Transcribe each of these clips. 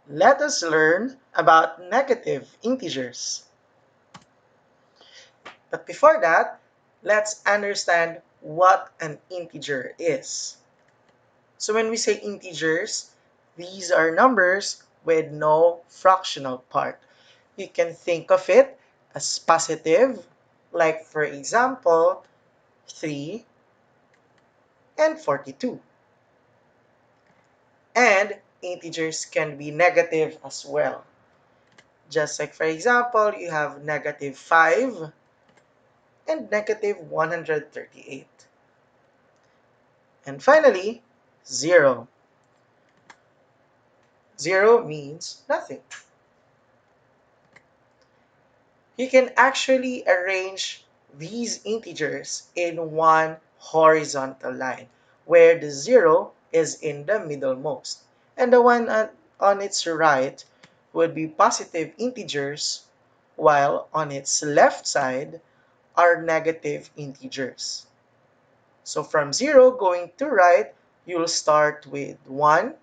let us learn about negative integers. But before that, let's understand what an integer is. So when we say integers, these are numbers with no fractional part. You can think of it as positive, like for example, 3 and 42. And integers can be negative as well. Just like for example, you have negative 5 and negative 138. And finally, 0. 0 means nothing. You can actually arrange these integers in one horizontal line, where the 0 is in the middlemost. And the one on its right would be positive integers, while on its left side are negative integers. So from 0 going to right, you'll start with 1,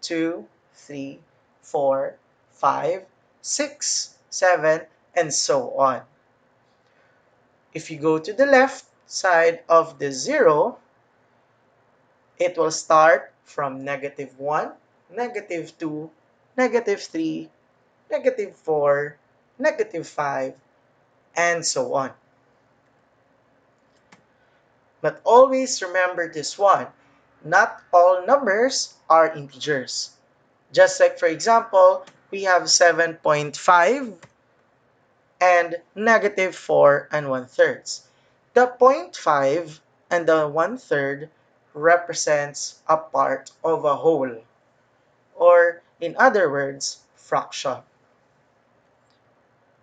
2, 3, 4, 5, 6, 7, and so on. If you go to the left side of the 0, it will start from negative 1, negative 2, negative 3, negative 4, negative 5, and so on. But always remember this one, not all numbers are integers. Just like for example, we have 7.5 and negative 4 and 1/3. The 0.5 and the 1/3 represents a part of a whole, or in other words, fraction.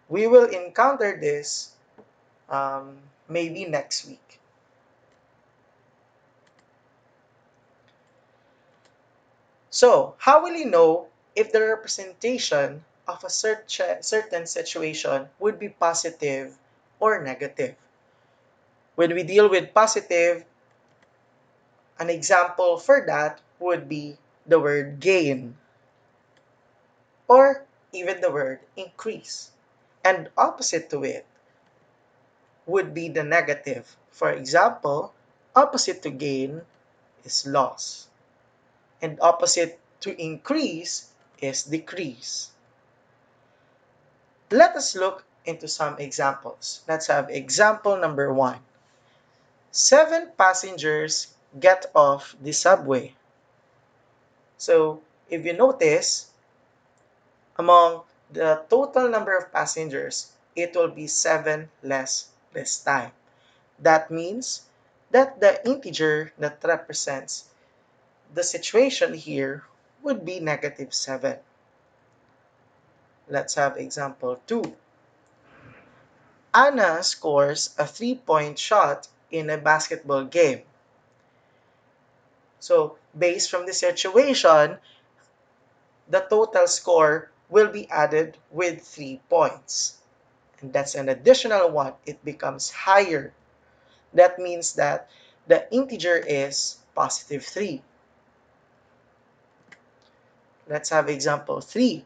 We will encounter this maybe next week. So, how will you know if the representation of a certain situation would be positive or negative? When we deal with positive, an example for that would be the word gain or even the word increase. And opposite to it would be the negative. For example, opposite to gain is loss. And opposite to increase is decrease. Let us look into some examples. Let's have example number 1. 7 passengers get off the subway. So, if you notice, among the total number of passengers, it will be 7 less this time. That means that the integer that represents the situation here would be negative 7. Let's have example 2. Anna scores a 3-point shot in a basketball game. So, based from the situation, the total score will be added with 3 points. And that's an additional one. It becomes higher. That means that the integer is positive 3. Let's have example 3.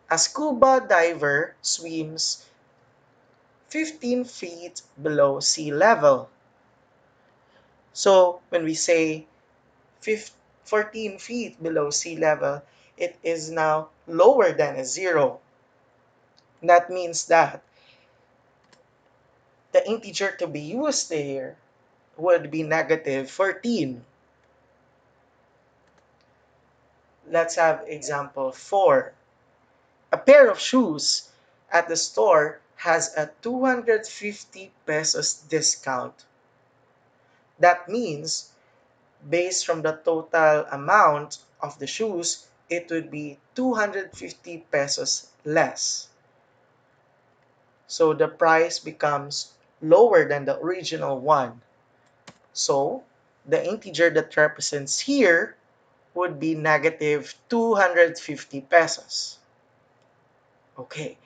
A scuba diver swims 15 feet below sea level. So when we say 14 feet below sea level, it is now lower than a 0. That means that the integer to be used there would be negative 14. Let's have example 4. A pair of shoes at the store has a 250 pesos discount. That means, based from the total amount of the shoes, it would be 250 pesos less. So the price becomes lower than the original one. So the integer that represents here would be negative 250 pesos. Okay,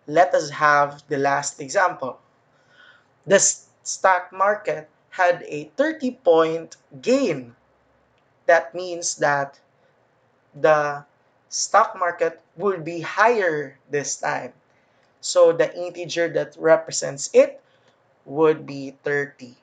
let us have the last example. The stock market had a 30-point gain. That means that the stock market would be higher this time. So the integer that represents it would be 30.